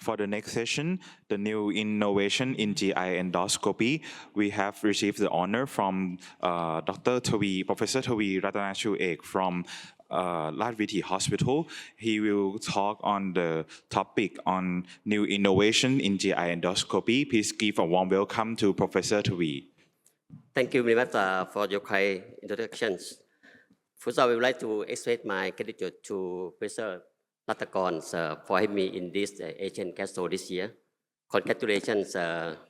For the next session, the new innovation in GI endoscopy, we have received the honor from Dr. Thawee, Professor Thawee Ratanachu-ek from Ladviti Hospital. He will talk on the topic on new innovation in GI endoscopy. Please give a warm welcome to Professor Thawee. Thank you very much for your kind introductions. First, I would like to express my gratitude to Professor Ratanachu for having me in this Asian Gastro this year. Congratulations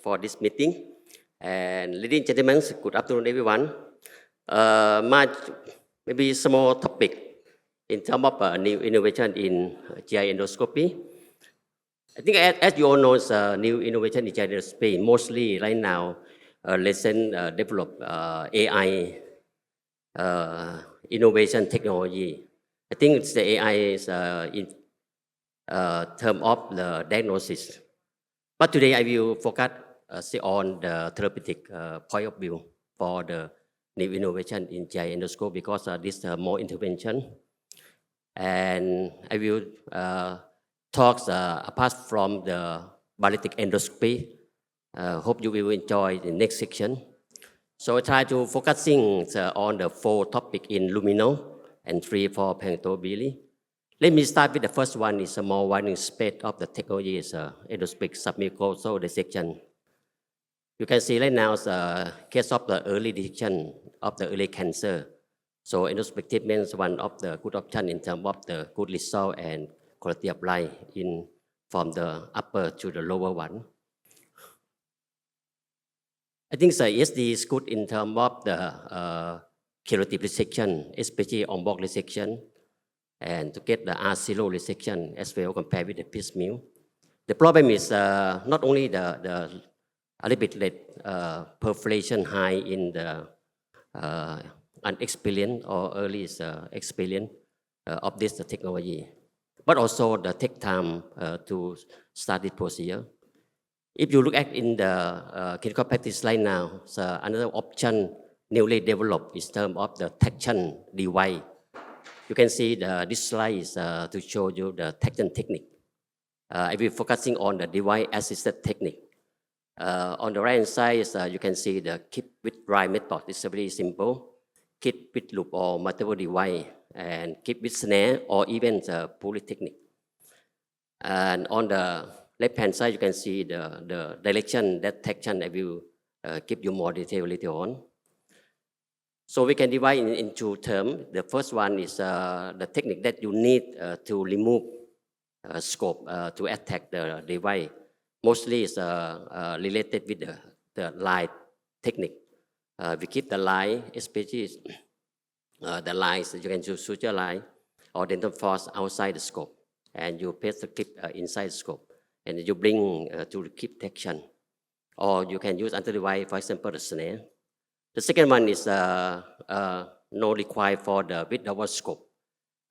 for this meeting. And ladies and gentlemen, good afternoon, everyone. My maybe small topic in terms of new innovation in GI endoscopy. I think as you all know, new innovation in GI endoscopy, mostly right now, recent developed AI innovation technology. I think it's the AI is in term of the diagnosis. But today I will focus on the therapeutic point of view for the new innovation in GI endoscopy because this more intervention. And I will talk apart from the bariatric endoscopy. Hope you will enjoy the next section. So I try to focusing on the 4 topics in luminal and 3 for peritoneally. Let me start with the first one is a more widening space of the technology is endoscopic submucosal dissection. You can see right now the case of the early detection of the early cancer. So endoscopic treatment is one of the good option in terms of the good result and quality of life in from the upper to the lower one. I think the ESD is good in terms of the curative resection, especially on board resection, and to get the R0 resection as well compared with the piecemeal. The problem is not only the a little bit late perforation high in the unexperienced or early experience of this technology, but also the take time to start the procedure. If you look at in the clinical practice right now, so another option newly developed is term of the detection device. You can see this slide is to show you the detection technique. I will focusing on the device-assisted technique. On the right hand side, you can see the keep with dry method. It's very simple. Keep with loop or multiple device, and keep with snare or even the pulley technique. And on the left-hand side, you can see the direction detection. I will give you more detail later on. So we can divide in 2 terms. The first one is the technique that you need to remove scope to attack the device. Mostly is related with the line technique. We keep the line, especially the lines you can use suture line or dental force outside the scope, and you place the clip inside the scope. And you bring to keep detection. Or you can use another device, for example, the snare. The second one is no required for the without scope.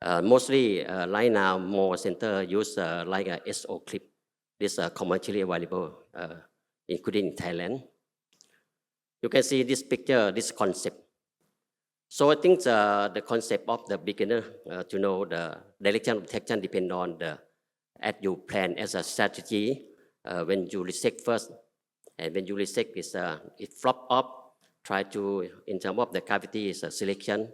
Mostly right now, more center use like a SO clip. This is commercially available, including in Thailand. You can see this picture, this concept. So I think the concept of the beginner to know the direction of detection depends on the as you plan as a strategy when you resect first, and when you resect it flop up, try to in terms of the cavity is a selection,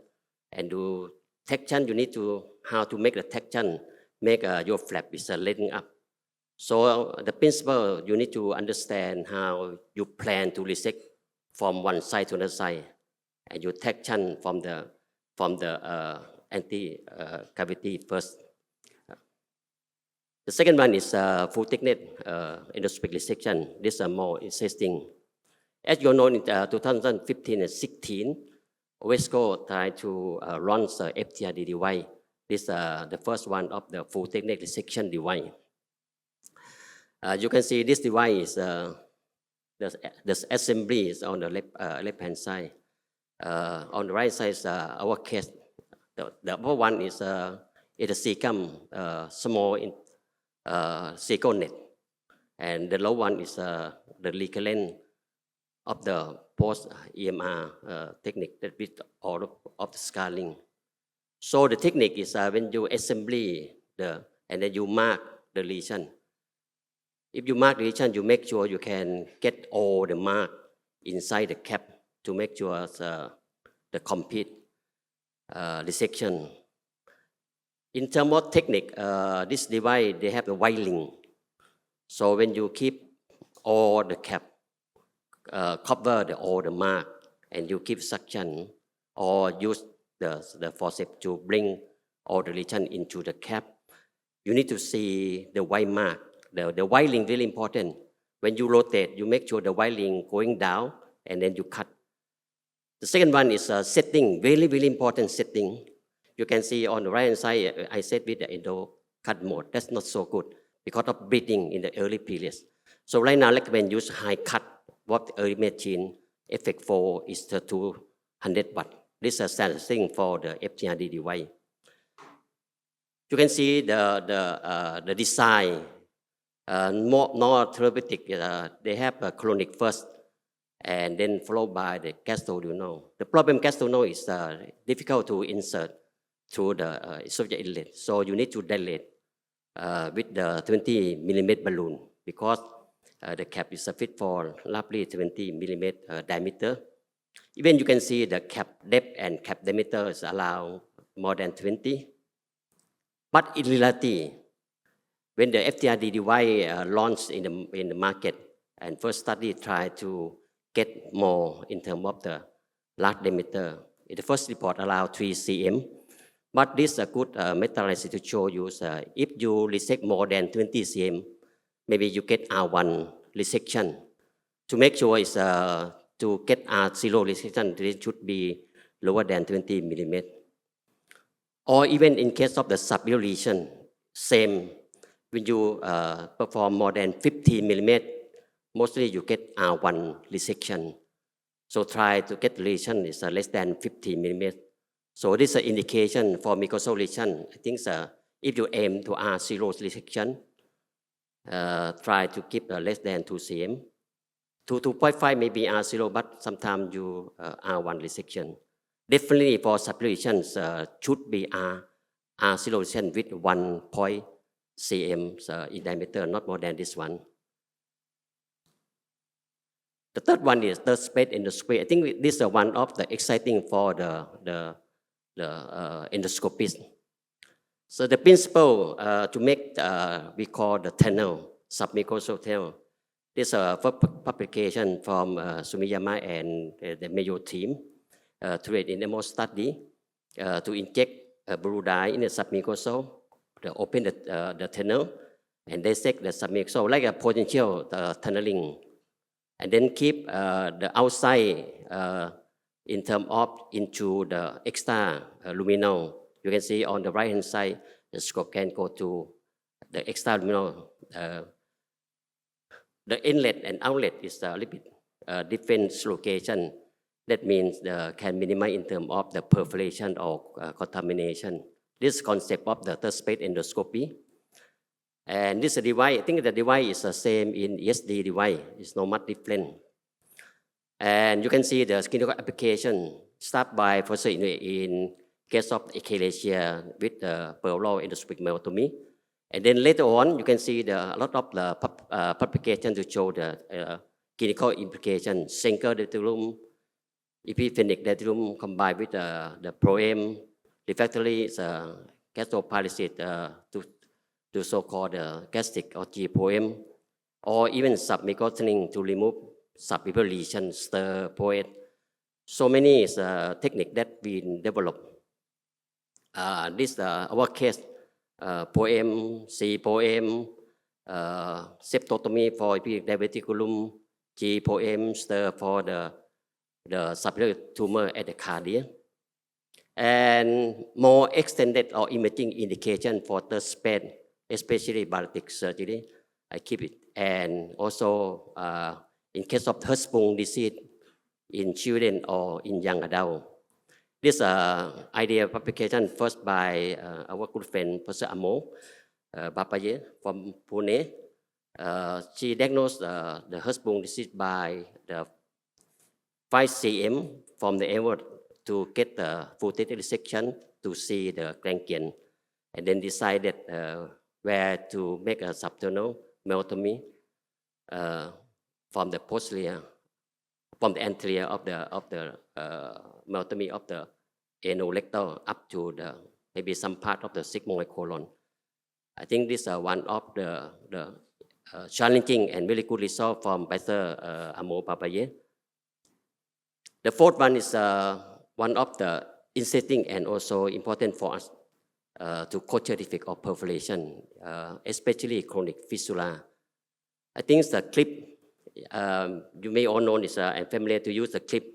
and do detection. You need to how to make the detection, make your flap is letting up. So the principle you need to understand how you plan to resect from one side to another side, and you detection from the anti cavity first. The second one is full thickness endoscopic resection. This is more interesting. As you know, in 2015 and 16, Wesco tried to launch the FTRD device. This is the first one of the full thickness resection device. You can see this device is the assembly is on the left hand side. On the right side is our case. The upper one is a cecum, small silicone net, and the low one is the recurrent of the post EMR technique that with all of the scarring. So the technique is when you assembly and then you mark the lesion. If you mark the lesion, you make sure you can get all the mark inside the cap to make sure the complete resection. In terms of technique, this device, they have the wiring. So when you keep all the cap, cover all the mark, and you keep suction, or use the forceps to bring all the lesion into the cap, you need to see the white mark. The wiring really important. When you rotate, you make sure the wiring going down, and then you cut. The second one is setting, really, really important setting. You can see on the right hand side, I set with the endo cut mode. That's not so good because of bleeding in the early periods. So right now, I recommend use high cut. What the early machine effect for is 200 watt. This is a standard thing for the FTRD device. You can see the design, more therapeutic. They have a chronic first, and then followed by the gastroduodenal. The problem gastroduodenal is difficult to insert through the esophageal inlet. So you need to dilate with the 20 millimeter balloon because the cap is fit for roughly 20 millimeter diameter. Even you can see the cap depth and cap diameter is allowed more than 20. But in reality, when the FTRD device launched in the market, and first study tried to get more in terms of the large diameter. In the first report allowed 3 cm, but this is a good meta-analysis to show you if you resect more than 20 cm, maybe you get R1 resection. To make sure is to get R0 resection, it should be lower than 20 millimeter. Or even in case of the subdural lesion, same. When you perform more than 50 millimeter, mostly you get R1 resection. So try to get lesion is less than 50 millimeter. So this is an indication for mucosal lesion. I think if you aim to R0 resection, try to keep less than 2 cm. 2.5 maybe R0, but sometimes you R1 resection. Definitely for sublutions should be R0 resection with 1 cm in diameter, not more than this one. The third one is third space endoscopy. I think this is one of the exciting for the endoscopist. So the principle to make we call the tunnel, submucosal tunnel. This is a publication from Sumiyama and the Mayo team to read in the most study to inject blue dye in the submucosal, to open the tunnel, and dissect the submucosal like a potential tunneling, and then keep the outside in terms of into the extra luminal. You can see on the right hand side, the scope can go to the extra luminal. The inlet and outlet is a little bit different location. That means can minimize in terms of the perforation or contamination. This concept of the third space endoscopy. And this device, I think the device is the same in ESD device. It's not much different. And you can see the clinical application start by first in case of achalasia with the pleural endoscopic myotomy. And then later on, you can see a lot of the publication to show the clinical implication. Schenker delirium, epiphenic delirium combined with the proem, refractory gastroparesis to so-called gastric or G proem, or even submucosal to remove submucosal lesion, stir, poet. So many techniques that we developed. This our case. Poem, C poem, septotomy for diverticulum, G poem, stir for the submucosal tumor at the cardia, and more extended or imaging indication for third space, especially bariatric surgery. I keep it, and also in case of Hirschsprung disease in children or in young adults. This idea publication first by our good friend Professor Amo Bapaye from Pune. She diagnosed the Hirschsprung disease by the 5 cm from the aorta to get the full resection to see the granglion, and then decided where to make a subdural myotomy from the posterior, from the anterior of the myotomy of the anorectal up to the maybe some part of the sigmoid colon. I think this is one of the challenging and very good result from Professor Amo Papaye. The fourth one is one of the interesting and also important for us to culture defect or perforation, especially chronic fistula. I think the clip, you may all know this and familiar to use the clip.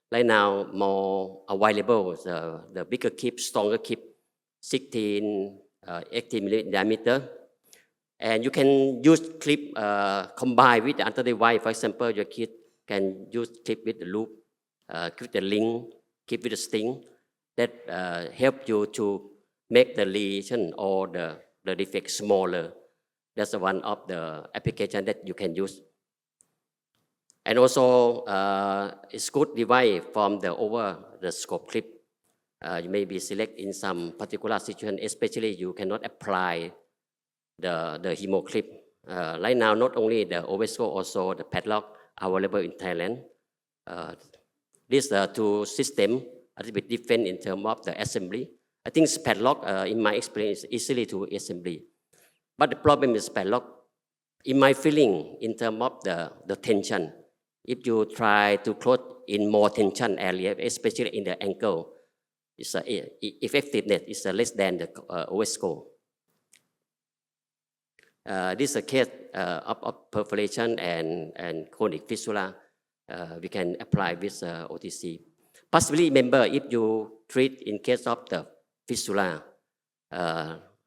Right now, more available, the bigger clip, stronger clip, 16, 18 millimeter diameter. And you can use clip combined with the another device. For example, your kid can use clip with the loop, with the link, clip with the sting. That help you to make the lesion or the defect smaller. That's one of the application that you can use. And also, it's good device from the over the scope clip. You may be select in some particular situation, especially you cannot apply the hemo clip. Right now, not only the Ovesco, also the padlock available in Thailand. These two systems a little bit different in terms of the assembly. I think padlock, in my experience, is easily to assembly. But the problem is padlock. In my feeling, in terms of the tension, if you try to close in more tension area, especially in the ankle, its effectiveness is less than the Ovesco. This is a case of perforation and chronic fistula. We can apply with OTC. Possibly, remember, if you treat in case of the fistula,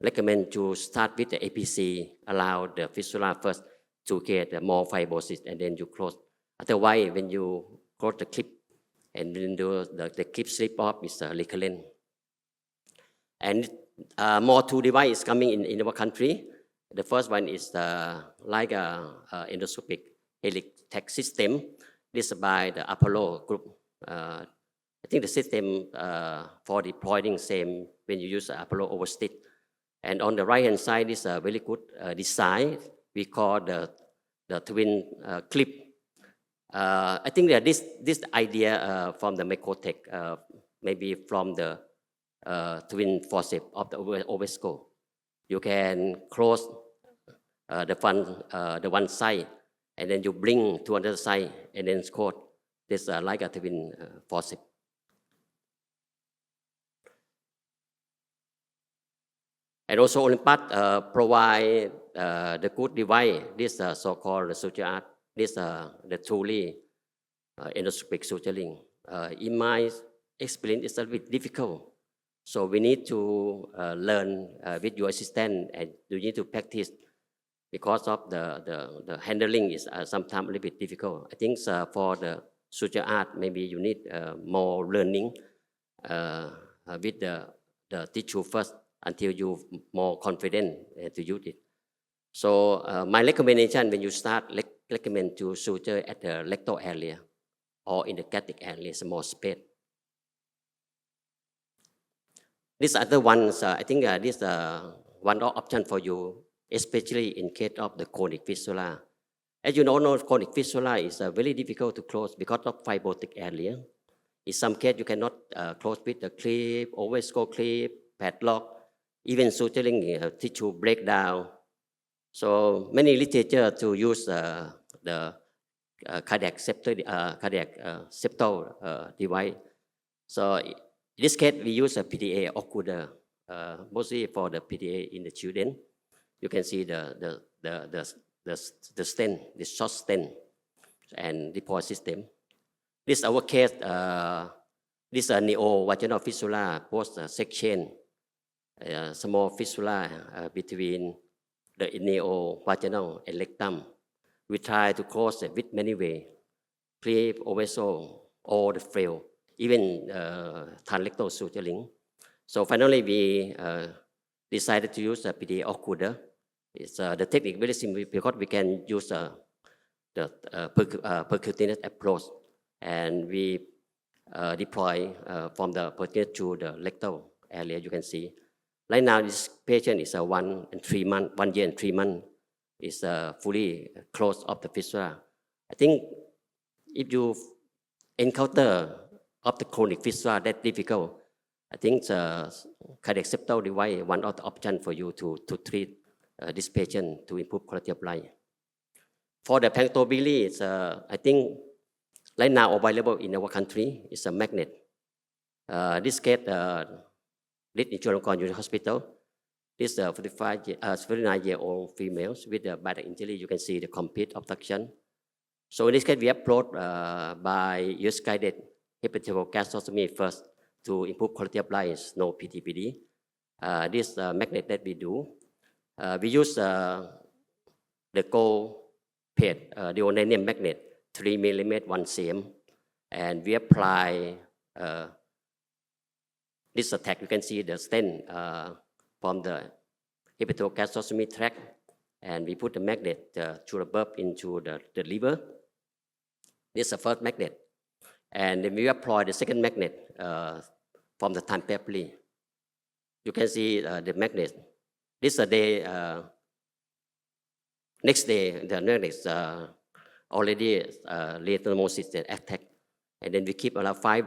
recommend to start with the APC, allow the fistula first to get more fibrosis, and then you close. Otherwise, when you close the clip and then the clip slip off, it's recurrent. And more two devices coming in our country. The first one is like a endoscopic helix tech system. This is by the Apollo group. I think the system for deploying same when you use Apollo overstitch. And on the right hand side is a very good design. We call the twin clip. I think that this idea from the Microtech, maybe from the twin forceps of the Ovesco. You can close the one side, and then you bring to another side, and then close. This like a twin forceps. And also Olympus provide the good device. This so-called suture art. This the truly endoscopic suturing. In my experience, it's a bit difficult. So we need to learn with your assistant, and you need to practice because of the handling is sometimes a little bit difficult. I think for the suture art, maybe you need more learning with the tissue first until you're more confident to use it. So my recommendation when you start, recommend to suture at the rectal area or in the gastric area, small space. These other ones, I think this one option for you, especially in case of the chronic fistula. As you know, chronic fistula is very difficult to close because of fibrotic area. In some case, you cannot close with the clip, always go clip, padlock, even suturing tissue breakdown. So many literature to use the cardiac septal device. So in this case, we use a PDA occluder, mostly for the PDA in the children. You can see the stent, the short stent, and deploy system. This is our case. This is a neo-vaginal fistula post-section, small fistula between the neo-vaginal and rectum. We try to close it with many ways, clip, ovesco, or the frail, even transrectal suturing. So finally, we decided to use a PDA occluder. It's the technique very simple because we can use the percutaneous approach, and we deploy from the percutaneous to the rectal area. You can see right now this patient is 1 year and 3 months. is fully closed of the fistula. I think if you encounter of the chronic fistula that's difficult, I think the cardiac septal device one of the option for you to treat this patient to improve quality of life. For the pancreatobili, it's I think right now available in our country is a magnet. This case, did in Chulalongkorn Hospital. This 49-year-old females with a bad injury. You can see the complete obstruction. So in this case, we approach by US-guided hepatogastroscopy first to improve quality of life, no PTPD. This magnet that we do, we use the gold plate, the onanium magnet, 3 mm 1 cm, and we apply this attack. You can see the stent from the hepatogastroscopy tract, and we put the magnet through the bulb into the liver. This is the first magnet. And then we apply the second magnet from the time papillary. You can see the magnet. This is a day, next day, the magnet is already late thermosis attack. And then we keep around 5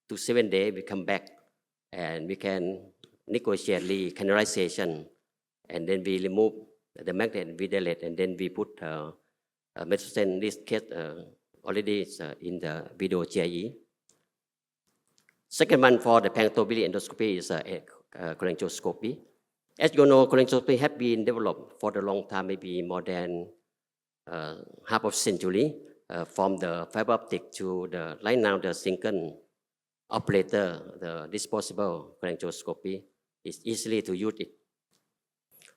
to 7 days, we come back and we can negotiate the canalization. And then we remove the magnet, we delete, and then we put medicine. This case already in the video GI. Second one for the pancreatobili endoscopy is cholangioscopy. As you know, cholangioscopy have been developed for a long time, maybe more than half of century, from the fiber optic to the right now the single operator, the disposable cholangioscopy is easily to use it.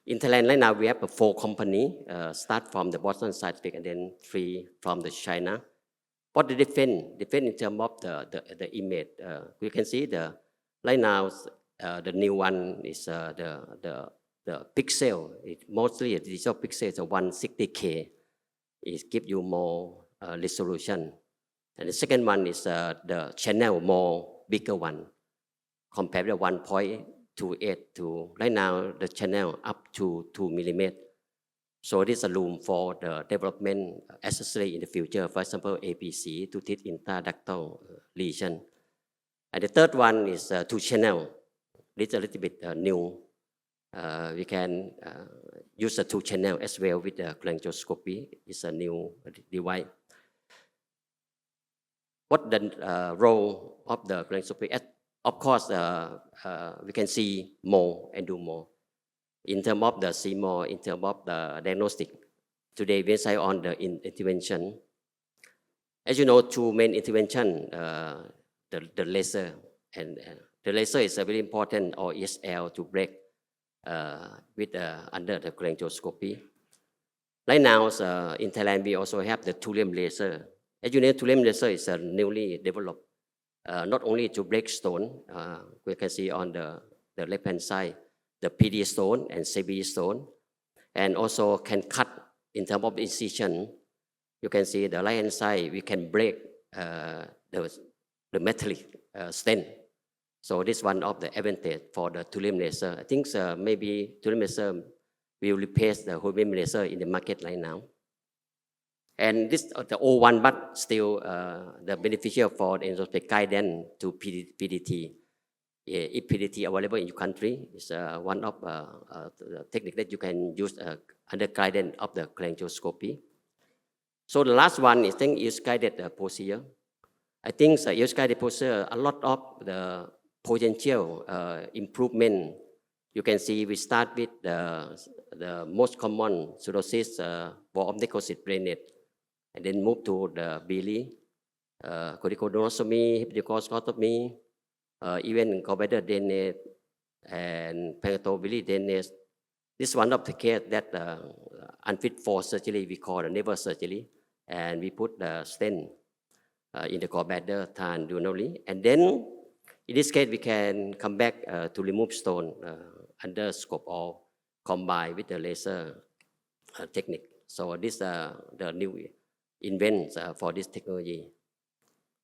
In Thailand right now we have 4 companies, start from the Boston Scientific and then 3 from the China. But the different in terms of the image, you can see the right now the new one is the pixel. It mostly a digital pixel is a 160K. It gives you more resolution. And the second one is the channel more bigger one compared to 1.28 to right now the channel up to 2 mm. So this is a room for the development accessory in the future. For example, APC to treat intraductal lesion. And the third one is 2 channel. This is a little bit new. We can use the 2 channel as well with the cholangioscopy. It's a new device. What the role of the cholangioscopy? Of course, we can see more and do more. In terms of the see more, in terms of the diagnostic. Today we say on the intervention. As you know, 2 main intervention, the laser, and the laser is a very important, or ESL, to break with under the cholangioscopy. Right now, in Thailand, we also have the thulium laser. As you know, thulium laser is newly developed, not only to break stone. We can see on the left-hand side, the PD stone and CB stone, and also can cut in terms of incision. You can see the right-hand side, we can break the metallic stent. So this is one of the advantage for the thulium laser. I think maybe thulium laser will replace the holmium laser in the market right now. And this the old one, but still the beneficial for the endoscopic guidance to PDT. If PDT available in your country, is one of the technique that you can use under guidance of the cholangioscopy. So the last one is guided procedure. I think guided procedure, a lot of the potential improvement. You can see we start with the most common cirrhosis for omnicosid drainage, and then move to the bili, corticodonostomy, hepatoscotomy, even gallbladder drainage and pancreatobili drainage. This is one of the case that unfit for surgery, we call the never surgery, and we put the stent in the gallbladder transduronally, and then in this case we can come back to remove stone under scope or combine with the laser technique. So this is the new invent for this technology.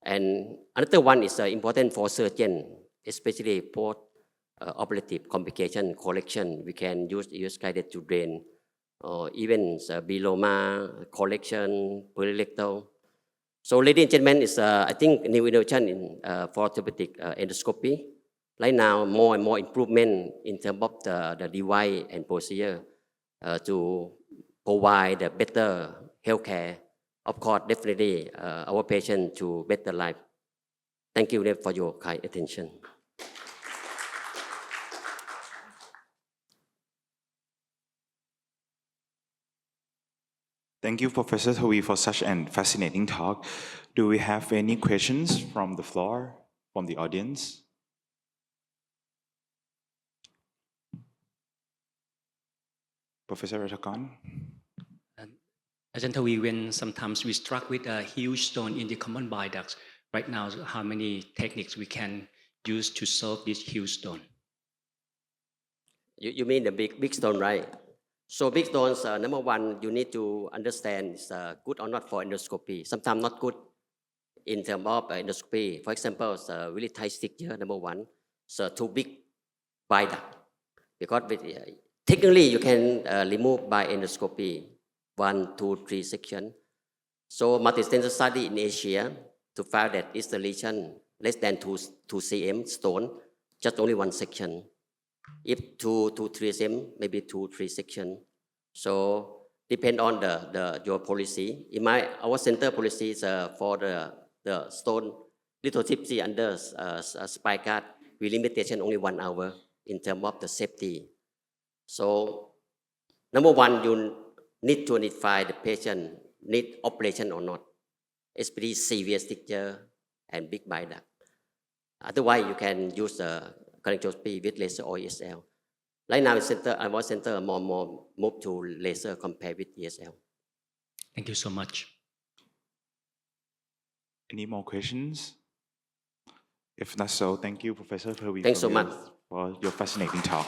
And another one is important for surgeon, especially post operative complication correction. We can use guided to drain or even biloma, collection, perirectal. So, ladies and gentlemen, it's I think new innovation in for therapeutic endoscopy. Right now, more and more improvement in terms of the device and procedure to provide a better healthcare. Of course, definitely our patient to better life. Thank you for your kind attention. Thank you, Professor Thawee, for such an fascinating talk. Do we have any questions from the floor, from the audience? Professor Ratanachu-ek? Thawee, when sometimes we struck with a huge stone in the common bile ducts, right now, how many techniques we can use to solve this huge stone? You mean the big stone, right? So big stones, number one, you need to understand is good or not for endoscopy. Sometimes not good in terms of endoscopy. For example, it's a really tight stricture, number one. So too big bile duct. Because technically you can remove by endoscopy 1, 2, 3 section. So multi-center study in Asia to find that is the lesion less than 2 cm stone, just only 1 section. If 2 to 3 cm, maybe 2, 3 section. So depend on your policy. In our center policy is for the stone little tipsy under spica, we limitation only 1 hour in terms of the safety. So number one, you need to identify the patient need operation or not, especially severe stricture and big bile duct. Otherwise, you can use the cholecystoscopy with laser or ESL. Right now, our center more move to laser compared with ESL. Thank you so much. Any more questions? If not so, thank you, Professor Thawee, Thanks so much for your fascinating talk.